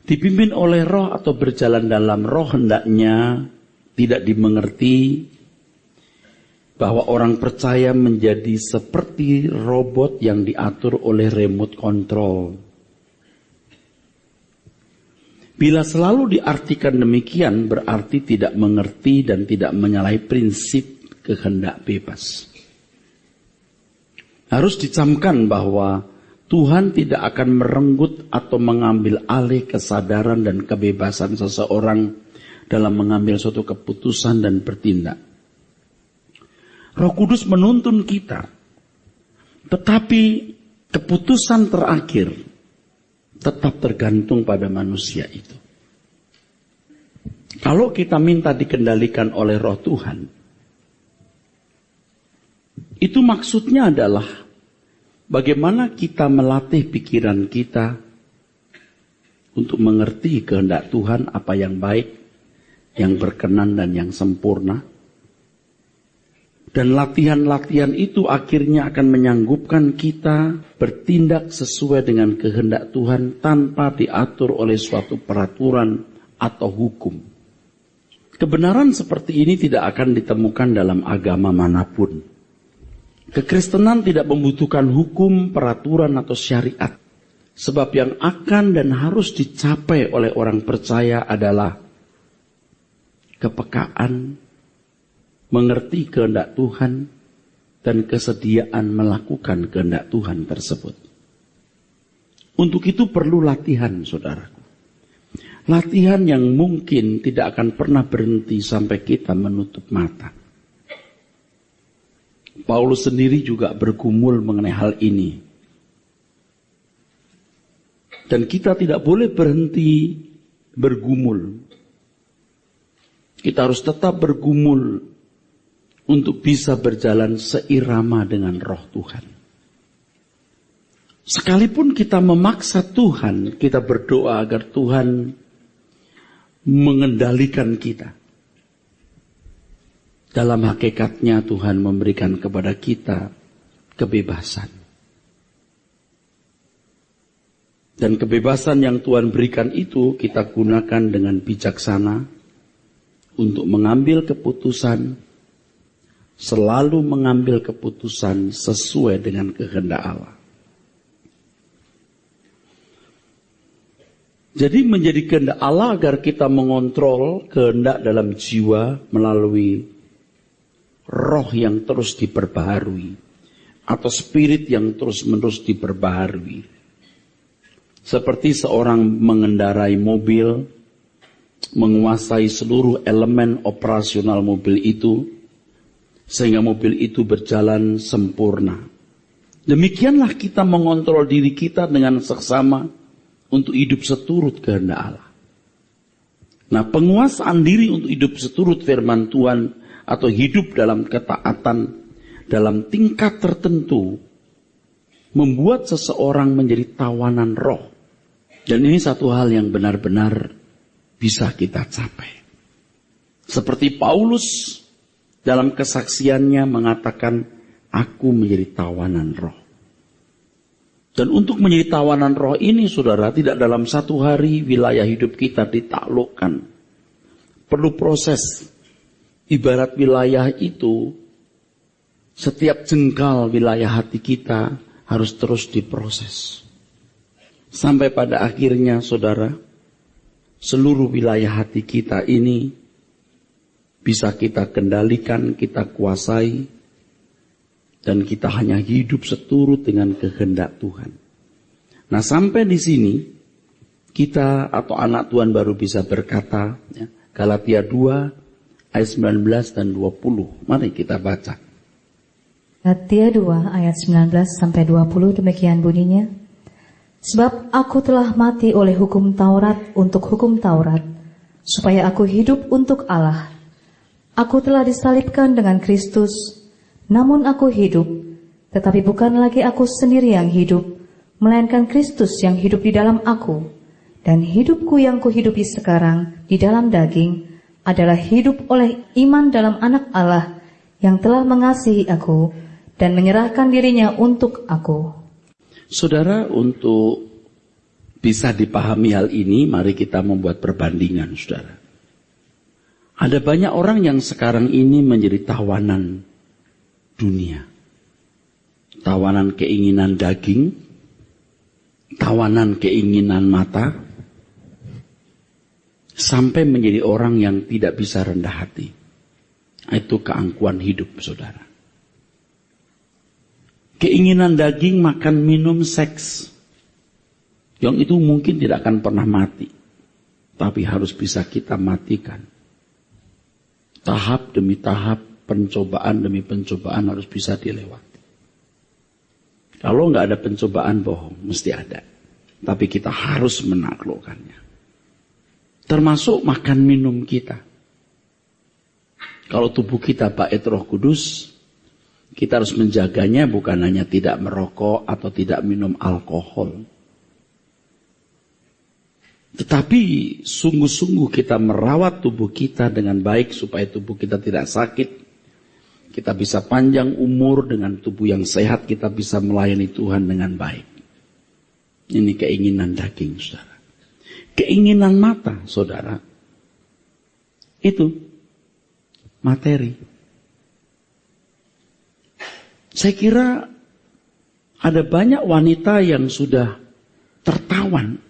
Dipimpin oleh roh atau berjalan dalam roh hendaknya tidak dimengerti bahwa orang percaya menjadi seperti robot yang diatur oleh remote control. Bila selalu diartikan demikian, berarti tidak mengerti dan tidak menyalahi prinsip kehendak bebas. Harus dicamkan bahwa Tuhan tidak akan merenggut atau mengambil alih kesadaran dan kebebasan seseorang dalam mengambil suatu keputusan dan bertindak. Roh Kudus menuntun kita, tetapi keputusan terakhir tetap tergantung pada manusia itu. Kalau kita minta dikendalikan oleh Roh Tuhan, itu maksudnya adalah bagaimana kita melatih pikiran kita untuk mengerti kehendak Tuhan, apa yang baik, yang berkenan dan yang sempurna. Dan latihan-latihan itu akhirnya akan menyanggupkan kita bertindak sesuai dengan kehendak Tuhan tanpa diatur oleh suatu peraturan atau hukum. Kebenaran seperti ini tidak akan ditemukan dalam agama manapun. Kekristenan tidak membutuhkan hukum, peraturan, atau syariat. Sebab yang akan dan harus dicapai oleh orang percaya adalah kepekaan, mengerti kehendak Tuhan, dan kesediaan melakukan kehendak Tuhan tersebut. Untuk itu perlu latihan, saudaraku. Latihan yang mungkin tidak akan pernah berhenti sampai kita menutup mata. Paulus sendiri juga bergumul mengenai hal ini. Dan kita tidak boleh berhenti bergumul. Kita harus tetap bergumul untuk bisa berjalan seirama dengan Roh Tuhan. Sekalipun kita memaksa Tuhan, kita berdoa agar Tuhan mengendalikan kita. Dalam hakikatnya Tuhan memberikan kepada kita kebebasan. Dan kebebasan yang Tuhan berikan itu kita gunakan dengan bijaksana untuk mengambil keputusan, selalu mengambil keputusan sesuai dengan kehendak Allah. Jadi menjadi kehendak Allah agar kita mengontrol kehendak dalam jiwa melalui roh yang terus diperbaharui atau spirit yang terus-menerus diperbaharui. Seperti seorang mengendarai mobil, menguasai seluruh elemen operasional mobil itu, sehingga mobil itu berjalan sempurna. Demikianlah kita mengontrol diri kita dengan seksama untuk hidup seturut kehendak Allah. Nah, penguasaan diri untuk hidup seturut firman Tuhan atau hidup dalam ketaatan dalam tingkat tertentu membuat seseorang menjadi tawanan roh. Dan ini satu hal yang benar-benar bisa kita capai. Seperti Paulus dalam kesaksiannya mengatakan, aku menjadi tawanan roh. Dan untuk menjadi tawanan roh ini, saudara, tidak dalam satu hari wilayah hidup kita ditaklukkan. Perlu proses. Ibarat wilayah itu, setiap jengkal wilayah hati kita harus terus diproses. Sampai pada akhirnya, saudara, seluruh wilayah hati kita ini bisa kita kendalikan, kita kuasai, dan kita hanya hidup seturut dengan kehendak Tuhan. Nah, sampai di sini, kita atau anak Tuhan baru bisa berkata, ya, Galatia 2, ayat 19 dan 20. Mari kita baca. Galatia 2 ayat 19 sampai 20 demikian bunyinya. Sebab aku telah mati oleh hukum Taurat untuk hukum Taurat, supaya aku hidup untuk Allah. Aku telah disalibkan dengan Kristus, namun aku hidup, tetapi bukan lagi aku sendiri yang hidup, melainkan Kristus yang hidup di dalam aku. Dan hidupku yang kuhidupi sekarang di dalam daging adalah hidup oleh iman dalam Anak Allah yang telah mengasihi aku dan menyerahkan dirinya untuk aku. Saudara, untuk bisa dipahami hal ini, mari kita membuat perbandingan, saudara. Ada banyak orang yang sekarang ini menjadi tawanan dunia. Tawanan keinginan daging, tawanan keinginan mata, sampai menjadi orang yang tidak bisa rendah hati. Itu keangkuhan hidup, saudara. Keinginan daging, makan, minum, seks, yang itu mungkin tidak akan pernah mati, tapi harus bisa kita matikan. Tahap demi tahap, pencobaan demi pencobaan harus bisa dilewati. Kalau nggak ada pencobaan, bohong, mesti ada. Tapi kita harus menaklukkannya. Termasuk makan minum kita. Kalau tubuh kita bait Roh Kudus, kita harus menjaganya bukan hanya tidak merokok atau tidak minum alkohol. Tetapi sungguh-sungguh kita merawat tubuh kita dengan baik supaya tubuh kita tidak sakit. Kita bisa panjang umur dengan tubuh yang sehat, kita bisa melayani Tuhan dengan baik. Ini keinginan daging, saudara. Keinginan mata, saudara, itu materi. Saya kira ada banyak wanita yang sudah tertawan,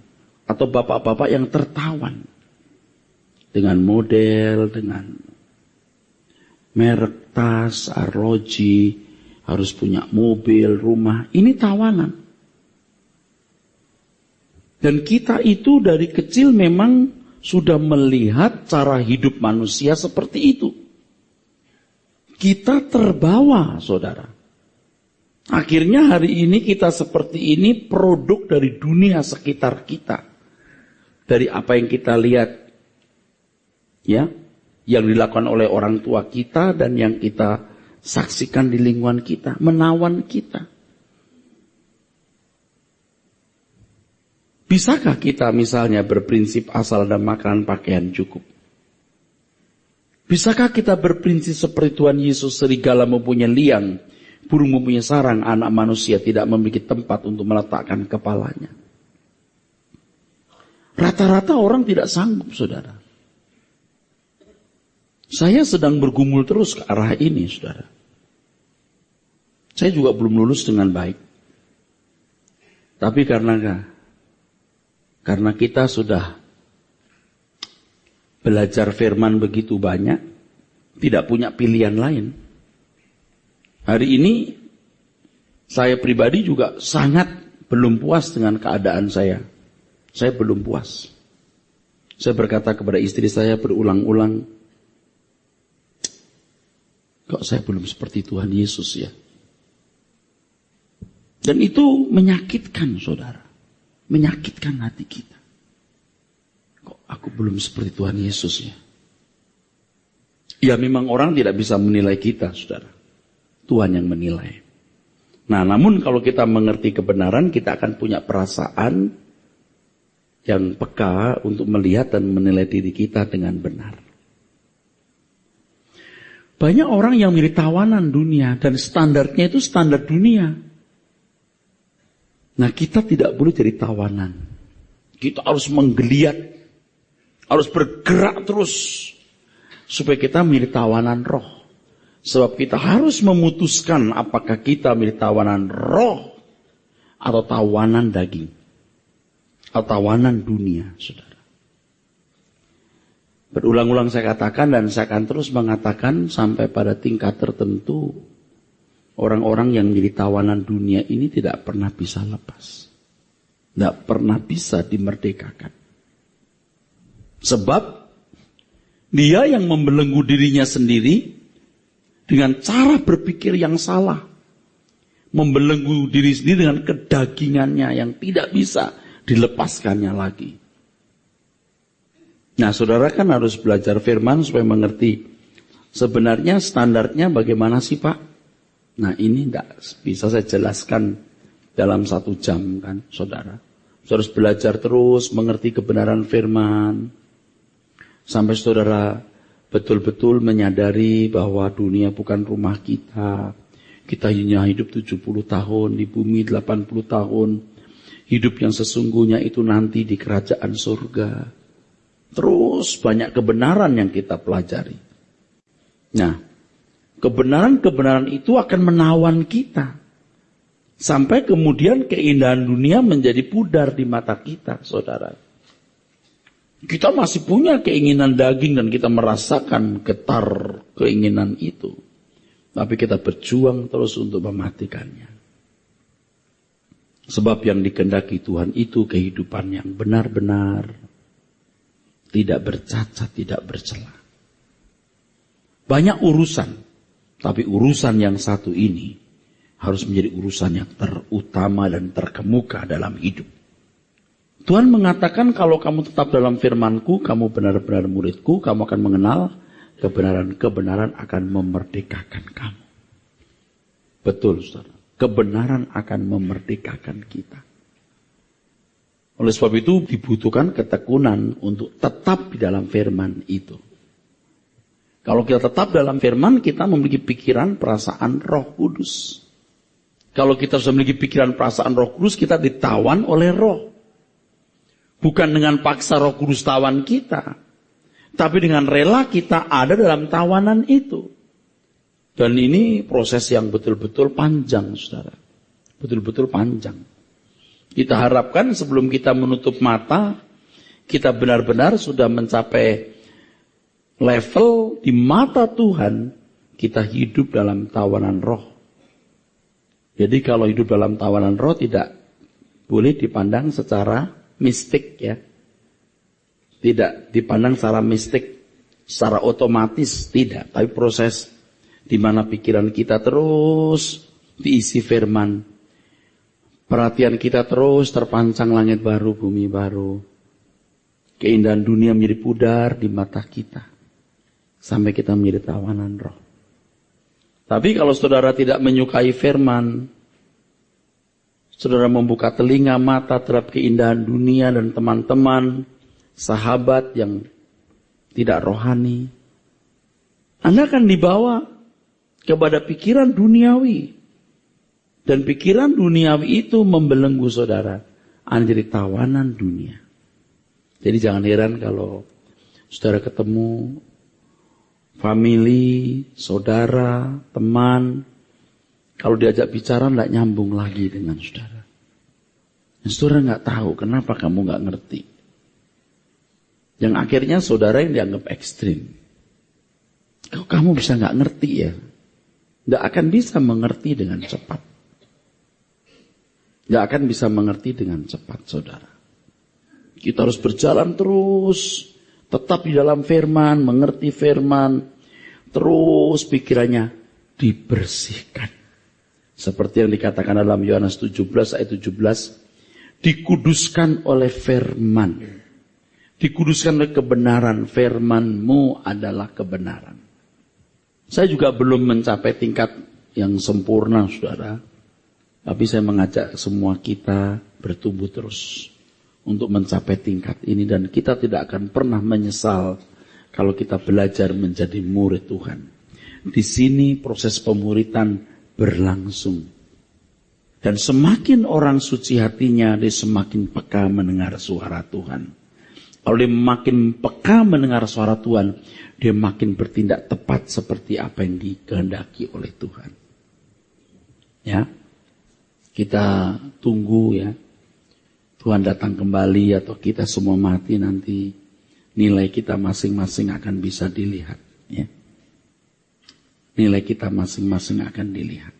atau bapak-bapak yang tertawan dengan model, dengan merek tas, arloji, harus punya mobil, rumah. Ini tawanan. Dan kita itu dari kecil memang sudah melihat cara hidup manusia seperti itu. Kita terbawa, saudara. Akhirnya hari ini kita seperti ini produk dari dunia sekitar kita. Dari apa yang kita lihat, ya, yang dilakukan oleh orang tua kita dan yang kita saksikan di lingkungan kita, menawan kita. Bisakah kita misalnya berprinsip asal dan makanan pakaian cukup? Bisakah kita berprinsip seperti Tuhan Yesus, serigala mempunyai liang, burung mempunyai sarang, anak manusia tidak memiliki tempat untuk meletakkan kepalanya? Rata-rata orang tidak sanggup, saudara. Saya sedang bergumul terus ke arah ini, saudara. Saya juga belum lulus dengan baik. Tapi karena kita sudah belajar firman begitu banyak, tidak punya pilihan lain. Hari ini, saya pribadi juga sangat belum puas dengan keadaan saya. Saya belum puas. Saya berkata kepada istri saya berulang-ulang, kok saya belum seperti Tuhan Yesus ya? Dan itu menyakitkan, saudara. Menyakitkan hati kita. Kok aku belum seperti Tuhan Yesus ya? Ya memang orang tidak bisa menilai kita, saudara. Tuhan yang menilai. Nah, namun kalau kita mengerti kebenaran, kita akan punya perasaan yang peka untuk melihat dan menilai diri kita dengan benar. Banyak orang yang menjadi tawanan dunia dan standarnya itu standar dunia. Nah, kita tidak boleh jadi tawanan. Kita harus menggeliat, harus bergerak terus supaya kita menjadi tawanan roh. Sebab kita harus memutuskan apakah kita menjadi tawanan roh atau tawanan daging. Atau tawanan dunia, saudara. Berulang-ulang saya katakan dan saya akan terus mengatakan sampai pada tingkat tertentu. Orang-orang yang menjadi tawanan dunia ini tidak pernah bisa lepas. Tidak pernah bisa dimerdekakan. Sebab dia yang membelenggu dirinya sendiri dengan cara berpikir yang salah. Membelenggu diri sendiri dengan kedagingannya yang tidak bisa dilepaskannya lagi. Nah, saudara kan harus belajar firman supaya mengerti sebenarnya standarnya bagaimana sih, Pak? Nah, ini tidak bisa saya jelaskan dalam 1 jam kan, saudara. Saudara harus belajar terus mengerti kebenaran firman sampai saudara betul-betul menyadari bahwa dunia bukan rumah kita. Kita hanya hidup 70 tahun di bumi, 80 tahun. Hidup yang sesungguhnya itu nanti di kerajaan surga. Terus banyak kebenaran yang kita pelajari. Nah, kebenaran-kebenaran itu akan menawan kita. Sampai kemudian keindahan dunia menjadi pudar di mata kita, saudara. Kita masih punya keinginan daging dan kita merasakan getar keinginan itu. Tapi kita berjuang terus untuk mematikannya. Sebab yang dikehendaki Tuhan itu kehidupan yang benar-benar tidak bercacat, tidak bercela. Banyak urusan, tapi urusan yang satu ini harus menjadi urusan yang terutama dan terkemuka dalam hidup. Tuhan mengatakan kalau kamu tetap dalam firman-Ku, kamu benar-benar murid-Ku, kamu akan mengenal kebenaran-kebenaran akan memerdekakan kamu. Betul, saudara. Kebenaran akan memerdekakan kita. Oleh sebab itu dibutuhkan ketekunan untuk tetap di dalam firman itu. Kalau kita tetap dalam firman, kita memiliki pikiran, perasaan Roh Kudus. Kalau kita sudah memiliki pikiran, perasaan Roh Kudus, kita ditawan oleh Roh. Bukan dengan paksa Roh Kudus tawan kita, tapi dengan rela kita ada dalam tawanan itu. Dan ini proses yang betul-betul panjang, saudara. Betul-betul panjang. Kita harapkan sebelum kita menutup mata, kita benar-benar sudah mencapai level di mata Tuhan, kita hidup dalam tawanan roh. Jadi kalau hidup dalam tawanan roh tidak boleh dipandang secara mistik ya. Tidak dipandang secara mistik, secara otomatis, tidak. Tapi proses di mana pikiran kita terus diisi firman. Perhatian kita terus terpancang langit baru, bumi baru. Keindahan dunia menjadi pudar di mata kita. Sampai kita menjadi tawanan roh. Tapi kalau saudara tidak menyukai firman, saudara membuka telinga mata terhadap keindahan dunia dan teman-teman, sahabat yang tidak rohani, Anda akan dibawa kepada pikiran duniawi. Dan pikiran duniawi itu membelenggu saudara. Anda jadi tawanan dunia. Jadi jangan heran kalau saudara ketemu family, saudara, teman, kalau diajak bicara tidak nyambung lagi dengan saudara. Dan saudara nggak tahu kenapa kamu nggak ngerti. Yang akhirnya saudara yang dianggap ekstrim. Kalau kamu bisa nggak ngerti ya, nggak akan bisa mengerti dengan cepat. Nggak akan bisa mengerti dengan cepat, saudara. Kita harus berjalan terus, tetap di dalam firman, mengerti firman, terus pikirannya dibersihkan. Seperti yang dikatakan dalam Yohanes 17 ayat 17, dikuduskan oleh firman. Dikuduskan oleh kebenaran, firman-Mu adalah kebenaran. Saya juga belum mencapai tingkat yang sempurna, saudara. Tapi saya mengajak semua kita bertumbuh terus untuk mencapai tingkat ini. Dan kita tidak akan pernah menyesal kalau kita belajar menjadi murid Tuhan. Di sini proses pemuritan berlangsung. Dan semakin orang suci hatinya, dia semakin peka mendengar suara Tuhan. Kalau dia makin peka mendengar suara Tuhan, dia makin bertindak tepat seperti apa yang dikehendaki oleh Tuhan. Ya. Kita tunggu ya, Tuhan datang kembali atau kita semua mati nanti nilai kita masing-masing akan bisa dilihat. Ya. Nilai kita masing-masing akan dilihat.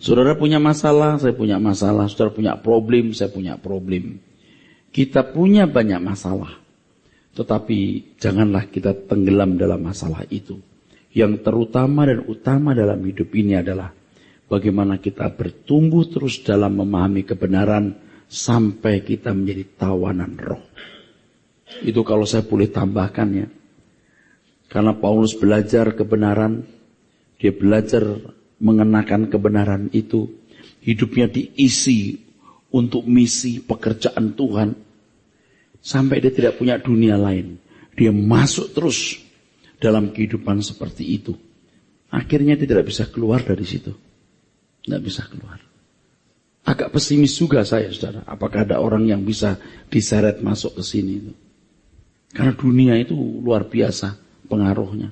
Saudara punya masalah, saya punya masalah. Saudara punya problem, saya punya problem. Kita punya banyak masalah. Tetapi janganlah kita tenggelam dalam masalah itu. Yang terutama dan utama dalam hidup ini adalah bagaimana kita bertumbuh terus dalam memahami kebenaran sampai kita menjadi tawanan roh. Itu kalau saya boleh tambahkan ya. Karena Paulus belajar kebenaran, dia belajar mengenakan kebenaran itu. Hidupnya diisi untuk misi pekerjaan Tuhan. Sampai dia tidak punya dunia lain. Dia masuk terus dalam kehidupan seperti itu. Akhirnya dia tidak bisa keluar dari situ. Tidak bisa keluar. agak pesimis juga saya, saudara. Apakah ada orang yang bisa diseret masuk ke sini itu? Karena dunia itu luar biasa pengaruhnya.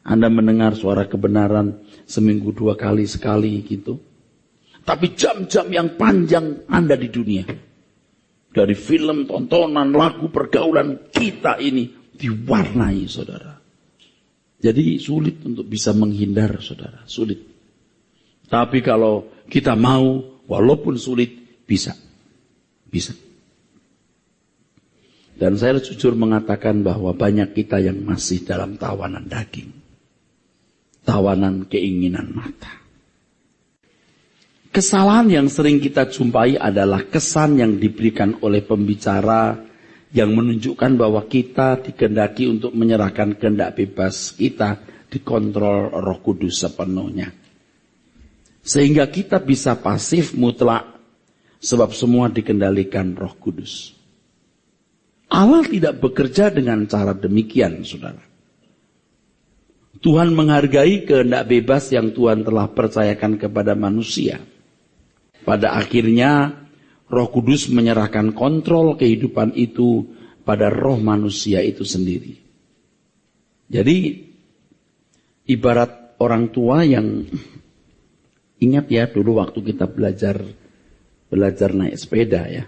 Anda mendengar suara kebenaran seminggu 2 kali sekali gitu. Tapi jam-jam yang panjang Anda di dunia. Dari film, tontonan, lagu, pergaulan kita ini diwarnai, saudara. Jadi sulit untuk bisa menghindar, saudara. Sulit. Tapi kalau kita mau, walaupun sulit, bisa. Bisa. Dan saya jujur mengatakan bahwa banyak kita yang masih dalam tawanan daging. Tawanan keinginan mata. Kesalahan yang sering kita jumpai adalah kesan yang diberikan oleh pembicara yang menunjukkan bahwa kita dikehendaki untuk menyerahkan kehendak bebas kita dikontrol Roh Kudus sepenuhnya. Sehingga kita bisa pasif mutlak sebab semua dikendalikan Roh Kudus. Allah tidak bekerja dengan cara demikian, saudara. Tuhan menghargai kehendak bebas yang Tuhan telah percayakan kepada manusia. Pada akhirnya, Roh Kudus menyerahkan kontrol kehidupan itu pada roh manusia itu sendiri. Jadi, ibarat orang tua yang, ingat ya dulu waktu kita belajar naik sepeda ya.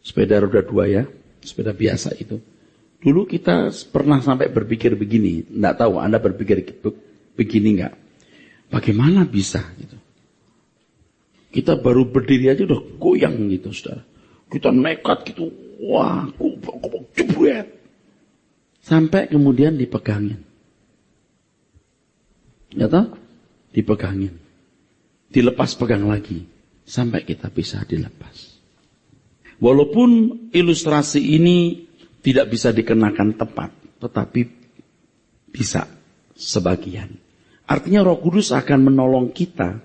Sepeda roda 2 ya, sepeda biasa itu. Dulu kita pernah sampai berpikir begini, enggak tahu Anda berpikir begini enggak? Bagaimana bisa gitu? Kita baru berdiri aja udah goyang gitu, saudara. Kita nekat gitu, wah, jebret. Sampai kemudian dipegangin. Ya toh? Dipegangin. Dilepas pegang lagi. Sampai kita bisa dilepas. Walaupun ilustrasi ini tidak bisa dikenakan tepat, tetapi bisa sebagian. Artinya Roh Kudus akan menolong kita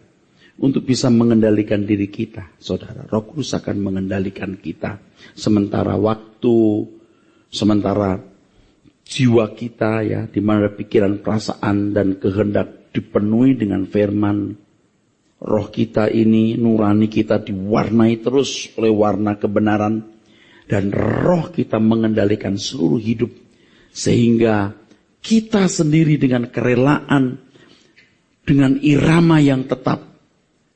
untuk bisa mengendalikan diri kita, saudara. Roh Kudus akan mengendalikan kita. Sementara waktu, sementara jiwa kita ya, di mana pikiran, perasaan, dan kehendak dipenuhi dengan firman. Roh kita ini, nurani kita diwarnai terus oleh warna kebenaran. Dan roh kita mengendalikan seluruh hidup. Sehingga kita sendiri dengan kerelaan, dengan irama yang tetap,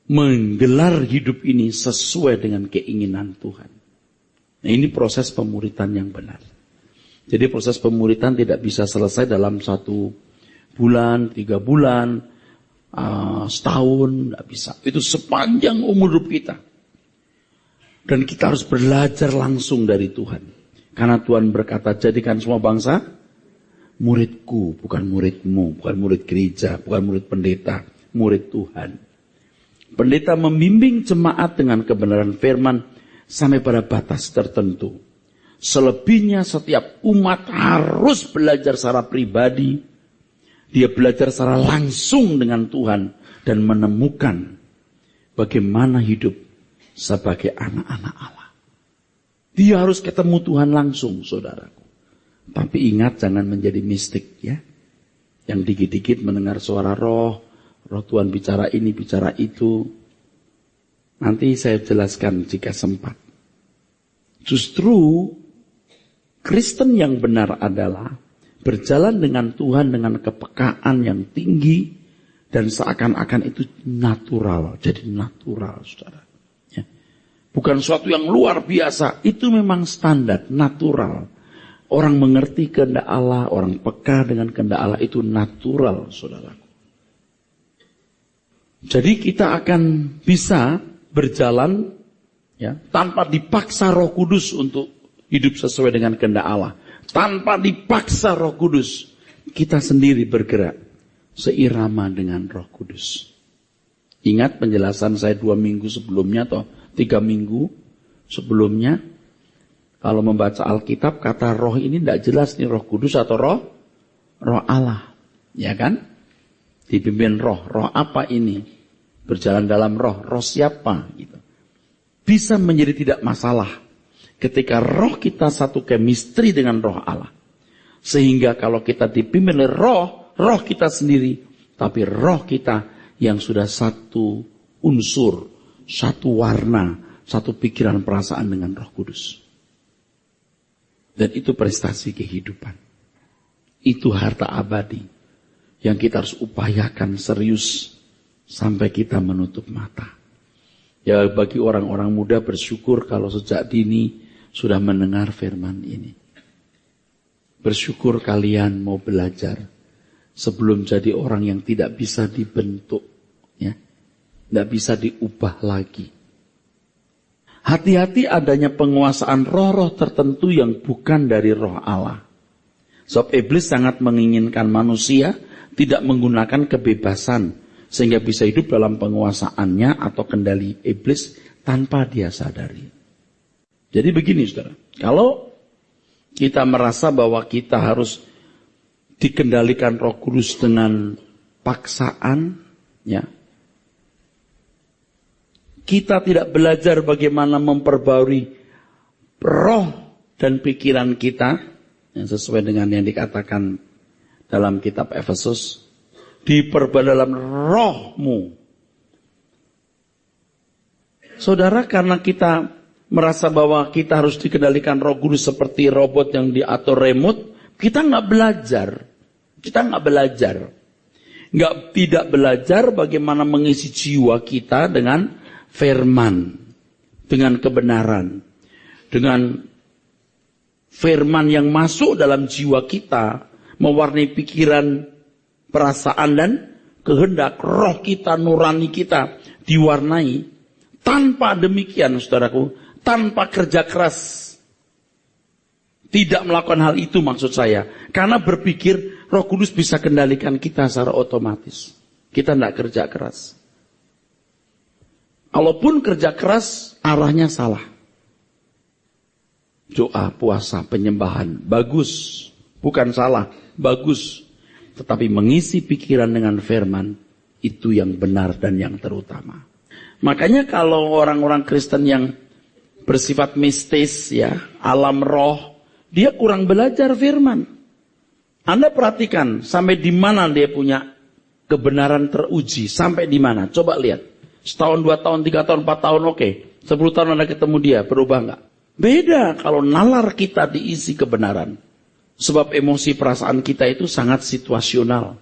menggelar hidup ini sesuai dengan keinginan Tuhan. Nah, ini proses pemuritan yang benar. Jadi proses pemuritan tidak bisa selesai dalam 1 bulan, 3 bulan, setahun, tidak bisa. Itu sepanjang umur hidup kita. Dan kita harus belajar langsung dari Tuhan. Karena Tuhan berkata, jadikan semua bangsa muridku, bukan muridmu, bukan murid gereja, bukan murid pendeta, murid Tuhan. Pendeta membimbing jemaat dengan kebenaran firman sampai pada batas tertentu. Selebihnya setiap umat harus belajar secara pribadi. Dia belajar secara langsung dengan Tuhan dan menemukan bagaimana hidup sebagai anak-anak Allah. Dia harus ketemu Tuhan langsung, saudaraku. Tapi ingat jangan menjadi mistik ya. Yang dikit-dikit mendengar suara roh Tuhan bicara ini, bicara itu. Nanti saya jelaskan jika sempat. Justru Kristen yang benar adalah berjalan dengan Tuhan dengan kepekaan yang tinggi dan seakan-akan itu natural, jadi natural, saudara. Ya. Bukan suatu yang luar biasa, itu memang standar, natural. Orang mengerti kehendak Allah, orang peka dengan kehendak Allah itu natural, saudara. Jadi kita akan bisa berjalan ya tanpa dipaksa Roh Kudus untuk hidup sesuai dengan kehendak Allah. Tanpa dipaksa Roh Kudus, kita sendiri bergerak seirama dengan Roh Kudus. Ingat penjelasan saya 2 minggu sebelumnya atau 3 minggu sebelumnya. Kalau membaca Alkitab, kata roh ini tidak jelas nih Roh Kudus atau roh Allah. Ya kan? Dipimpin roh apa ini? Berjalan dalam roh siapa? Gitu. Bisa menjadi tidak masalah. Ketika roh kita satu chemistry dengan roh Allah. Sehingga kalau kita dipimpin oleh roh kita sendiri. Tapi roh kita yang sudah satu unsur, satu warna, satu pikiran perasaan dengan Roh Kudus. Dan itu prestasi kehidupan. Itu harta abadi yang kita harus upayakan serius sampai kita menutup mata. Ya, bagi orang-orang muda bersyukur kalau sejak dini sudah mendengar firman ini. Bersyukur kalian mau belajar sebelum jadi orang yang tidak bisa dibentuk, ya, tidak bisa diubah lagi. Hati-hati adanya penguasaan roh-roh tertentu yang bukan dari Roh Allah. Sebab iblis sangat menginginkan manusia tidak menggunakan kebebasan sehingga bisa hidup dalam penguasaannya atau kendali iblis tanpa dia sadari. Jadi begini saudara, kalau kita merasa bahwa kita harus dikendalikan Roh Kudus dengan paksaan, ya, kita tidak belajar bagaimana memperbarui roh dan pikiran kita, yang sesuai dengan yang dikatakan dalam kitab Efesus, diperbarui dalam rohmu. Saudara, karena kita merasa bahwa kita harus dikendalikan Roh Kudus seperti robot yang diatur remote, kita nggak belajar. Tidak belajar bagaimana mengisi jiwa kita dengan firman, dengan kebenaran, dengan firman yang masuk dalam jiwa kita, mewarnai pikiran, perasaan dan kehendak roh kita, nurani kita diwarnai. Tanpa demikian, saudaraku, tanpa kerja keras, tidak melakukan hal itu maksud saya, karena berpikir Roh Kudus bisa kendalikan kita secara otomatis. Kita tidak kerja keras. Kalaupun kerja keras, arahnya salah. Doa, puasa, penyembahan, bagus. Bukan salah, bagus. Tetapi mengisi pikiran dengan firman, itu yang benar dan yang terutama. Makanya kalau orang-orang Kristen yang bersifat mistis, ya, alam roh, dia kurang belajar firman. Anda perhatikan, sampai di mana dia punya kebenaran teruji, sampai di mana? Coba lihat. Setahun, 2 tahun, 3 tahun, 4 tahun, oke. 10 tahun Anda ketemu dia, berubah enggak? Beda kalau nalar kita diisi kebenaran. Sebab emosi perasaan kita itu sangat situasional.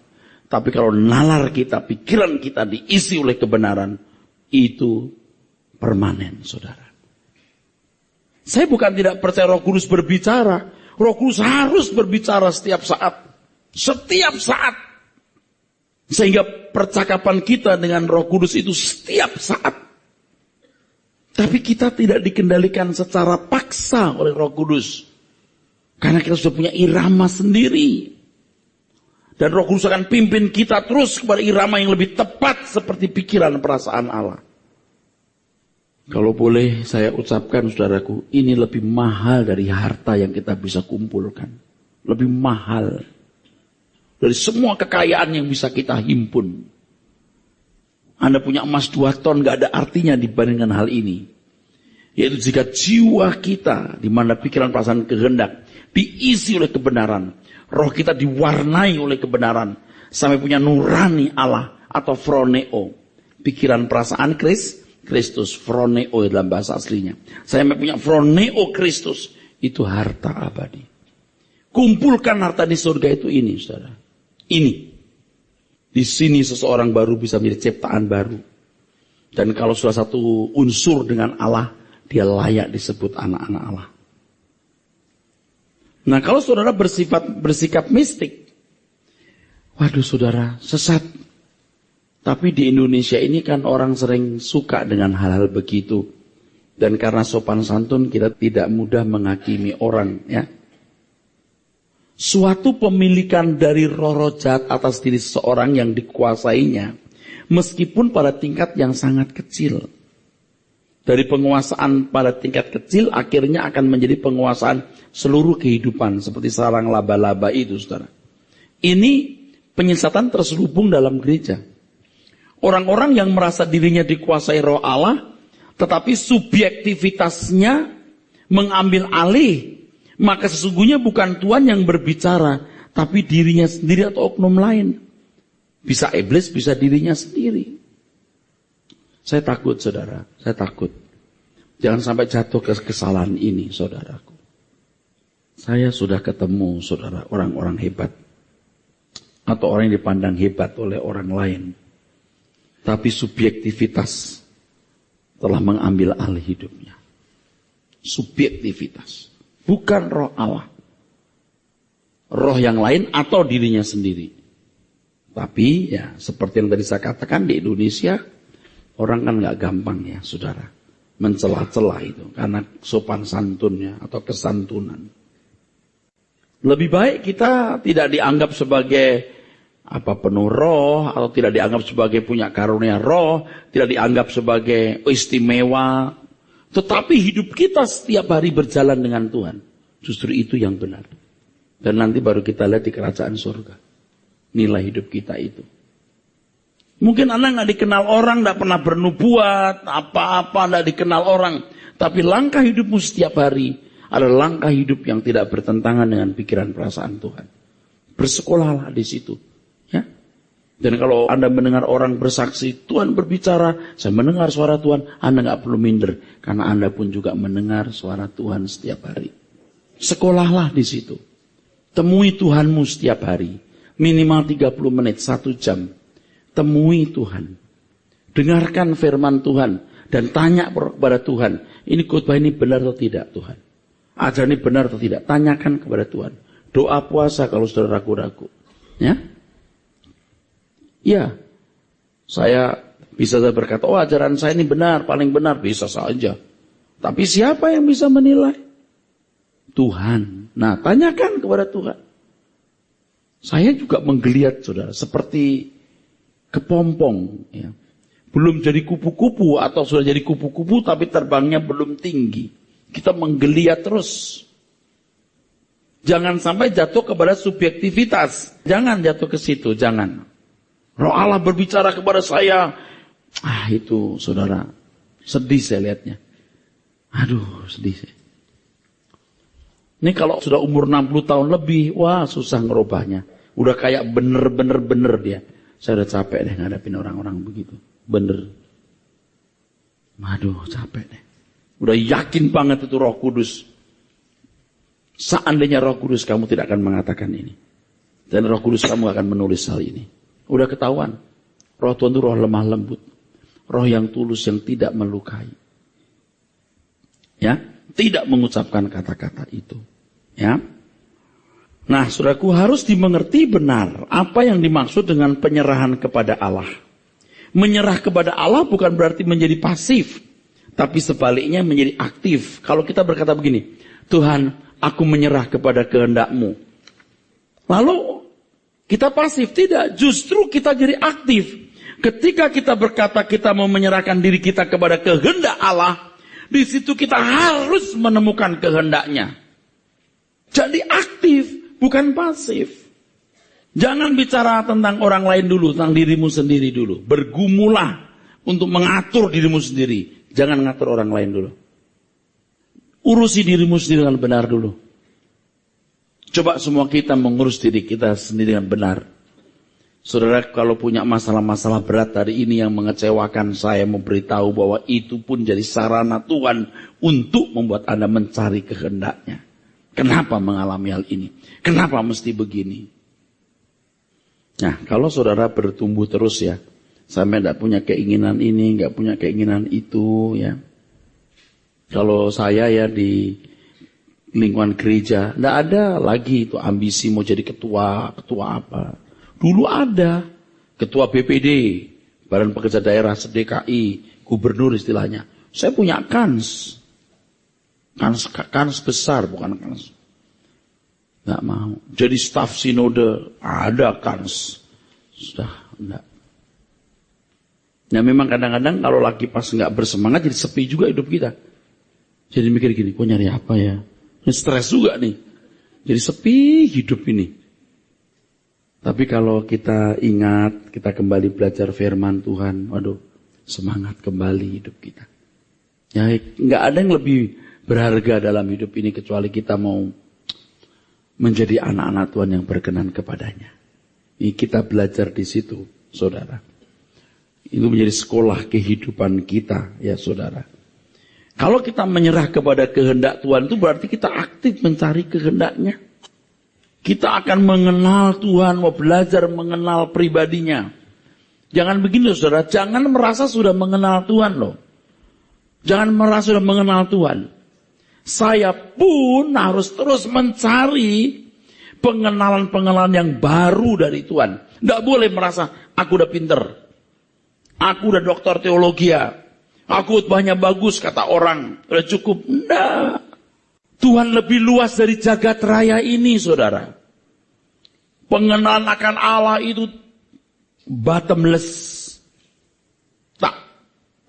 Tapi kalau nalar kita, pikiran kita diisi oleh kebenaran, itu permanen, saudara. Saya bukan tidak percaya Roh Kudus berbicara. Roh Kudus harus berbicara setiap saat. Setiap saat. Sehingga percakapan kita dengan Roh Kudus itu setiap saat. Tapi kita tidak dikendalikan secara paksa oleh Roh Kudus. Karena kita sudah punya irama sendiri. Dan Roh Kudus akan pimpin kita terus kepada irama yang lebih tepat seperti pikiran perasaan Allah. Kalau boleh saya ucapkan, saudaraku, ini lebih mahal dari harta yang kita bisa kumpulkan. Lebih mahal dari semua kekayaan yang bisa kita himpun. Anda punya emas 2 ton gak ada artinya dibandingkan hal ini. Yaitu jika jiwa kita, di mana pikiran, perasaan, kehendak diisi oleh kebenaran, roh kita diwarnai oleh kebenaran, sampai punya nurani Allah atau phroneo, pikiran, perasaan Kristus, phroneo dalam bahasa aslinya. Saya punya phroneo Kristus, itu harta abadi. Kumpulkan harta di surga itu ini, saudara. Ini. Di sini seseorang baru bisa menjadi ciptaan baru. Dan kalau sudah satu unsur dengan Allah, dia layak disebut anak-anak Allah. Nah, kalau saudara bersikap mistik, waduh saudara, sesat. Tapi di Indonesia ini kan orang sering suka dengan hal-hal begitu. Dan karena sopan santun kita tidak mudah menghakimi orang, ya. Suatu pemilikan dari roh-roh jahat atas diri seseorang yang dikuasainya, meskipun pada tingkat yang sangat kecil. Dari penguasaan pada tingkat kecil, akhirnya akan menjadi penguasaan seluruh kehidupan, seperti sarang laba-laba itu, saudara. Ini penyesatan terselubung dalam gereja. Orang-orang yang merasa dirinya dikuasai roh Allah, tetapi subjektivitasnya mengambil alih, maka sesungguhnya bukan Tuhan yang berbicara, tapi dirinya sendiri atau oknum lain. Bisa iblis, bisa dirinya sendiri. Saya takut, saudara. Saya takut. Jangan sampai jatuh ke kesalahan ini, saudaraku. Saya sudah ketemu, saudara, orang-orang hebat. Atau orang yang dipandang hebat oleh orang lain. Tapi subjektivitas telah mengambil alih hidupnya. Subjektivitas. Bukan roh Allah. Roh yang lain atau dirinya sendiri. Tapi ya seperti yang tadi saya katakan di Indonesia, orang kan gak gampang ya saudara. Mencela-cela itu karena sopan santunnya atau kesantunan. Lebih baik kita tidak dianggap sebagai penuh roh, atau tidak dianggap sebagai punya karunia roh, tidak dianggap sebagai istimewa. Tetapi hidup kita setiap hari berjalan dengan Tuhan. Justru itu yang benar. Dan nanti baru kita lihat di kerajaan surga. Nilai hidup kita itu. Mungkin Anda nggak dikenal orang, nggak pernah bernubuat, apa-apa nggak dikenal orang. Tapi langkah hidupmu setiap hari adalah langkah hidup yang tidak bertentangan dengan pikiran perasaan Tuhan. Bersekolahlah di situ. Ya. Dan kalau Anda mendengar orang bersaksi, Tuhan berbicara, saya mendengar suara Tuhan, Anda nggak perlu minder. Karena Anda pun juga mendengar suara Tuhan setiap hari. Sekolahlah di situ. Temui Tuhanmu setiap hari. Minimal 30 menit, 1 jam. Temui Tuhan. Dengarkan firman Tuhan. Dan tanya kepada Tuhan. Ini khotbah ini benar atau tidak Tuhan? Ajaran ini benar atau tidak? Tanyakan kepada Tuhan. Doa puasa kalau sudah ragu-ragu. Ya? Ya. Saya bisa berkata, oh ajaran saya ini benar, paling benar. Bisa saja. Tapi siapa yang bisa menilai? Tuhan. Nah, tanyakan kepada Tuhan. Saya juga menggeliat, saudara, seperti kepompong. Ya. Belum jadi kupu-kupu atau sudah jadi kupu-kupu tapi terbangnya belum tinggi. Kita menggeliat terus. Jangan sampai jatuh kepada subjektivitas. Jangan jatuh ke situ, jangan. Roh Allah berbicara kepada saya. Itu, saudara, sedih saya lihatnya. Aduh, sedih saya. Ini kalau sudah umur 60 tahun lebih, wah susah ngerubahnya. Udah kayak bener dia. Saya udah capek deh ngadapin orang-orang begitu. Bener. Aduh capek deh. Udah yakin banget itu Roh Kudus. Seandainya Roh Kudus kamu tidak akan mengatakan ini. Dan Roh Kudus kamu akan menulis hal ini. Udah ketahuan. Roh Tuhan itu roh lemah lembut. Roh yang tulus yang tidak melukai. Ya, tidak mengucapkan kata-kata itu. Ya. Nah, saudaraku, harus dimengerti benar apa yang dimaksud dengan penyerahan kepada Allah. Menyerah kepada Allah bukan berarti menjadi pasif, tapi sebaliknya menjadi aktif. Kalau kita berkata begini, Tuhan, aku menyerah kepada kehendak-Mu. Lalu kita pasif, tidak, justru kita jadi aktif. Ketika kita berkata kita mau menyerahkan diri kita kepada kehendak Allah, di situ kita harus menemukan kehendak-Nya. Jadi aktif, bukan pasif. Jangan bicara tentang orang lain dulu, tentang dirimu sendiri dulu. Bergumulah untuk mengatur dirimu sendiri. Jangan ngatur orang lain dulu. Urusi dirimu sendiri dengan benar dulu. Coba semua kita mengurus diri kita sendiri dengan benar. Saudara, kalau punya masalah-masalah berat hari ini yang mengecewakan, saya memberitahu bahwa itu pun jadi sarana Tuhan untuk membuat Anda mencari kehendak-Nya. Kenapa mengalami hal ini? Kenapa mesti begini? Nah, kalau saudara bertumbuh terus ya, sampai tidak punya keinginan ini, nggak punya keinginan itu, ya. Kalau saya ya di lingkungan gereja, tidak ada lagi itu ambisi mau jadi ketua apa. Dulu ada ketua BPD, Badan Pekerja Daerah, DKI, gubernur istilahnya. Saya punya kans besar, bukan kans. Nggak mau. Jadi staf sinode, ada kans. Sudah, enggak. Nah memang kadang-kadang kalau lagi pas nggak bersemangat, jadi sepi juga hidup kita. Jadi mikir gini, kok nyari apa ya? Stres juga nih. Jadi sepi hidup ini. Tapi kalau kita ingat, kita kembali belajar firman Tuhan, waduh, semangat kembali hidup kita. Ya, nggak ada yang lebih berharga dalam hidup ini kecuali kita mau menjadi anak-anak Tuhan yang berkenan kepadanya. Ini kita belajar di situ, saudara. Itu menjadi sekolah kehidupan kita, ya saudara. Kalau kita menyerah kepada kehendak Tuhan, itu berarti kita aktif mencari kehendaknya. Kita akan mengenal Tuhan, mau belajar mengenal pribadinya. Jangan begini loh saudara, jangan merasa sudah mengenal Tuhan loh. Jangan merasa sudah mengenal Tuhan. Saya pun harus terus mencari pengenalan-pengenalan yang baru dari Tuhan. Tidak boleh merasa, aku udah pinter. Aku udah doktor teologi ya. Aku khotbahnya bagus kata orang. Udah cukup. Enggak. Tuhan lebih luas dari jagat raya ini saudara. Pengenalan akan Allah itu bottomless.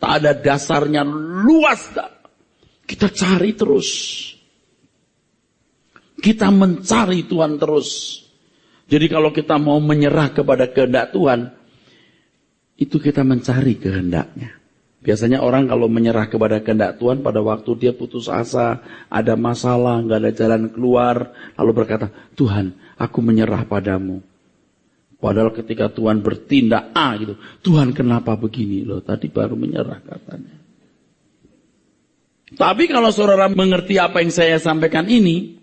Tak ada dasarnya, luas tak. Kita cari terus. Kita mencari Tuhan terus. Jadi kalau kita mau menyerah kepada kehendak Tuhan, itu kita mencari kehendaknya. Biasanya orang kalau menyerah kepada kehendak Tuhan pada waktu dia putus asa, ada masalah, nggak ada jalan keluar, lalu berkata, Tuhan, aku menyerah padamu. Padahal ketika Tuhan bertindak gitu, Tuhan kenapa begini loh? Tadi baru menyerah katanya. Tapi kalau saudara mengerti apa yang saya sampaikan ini,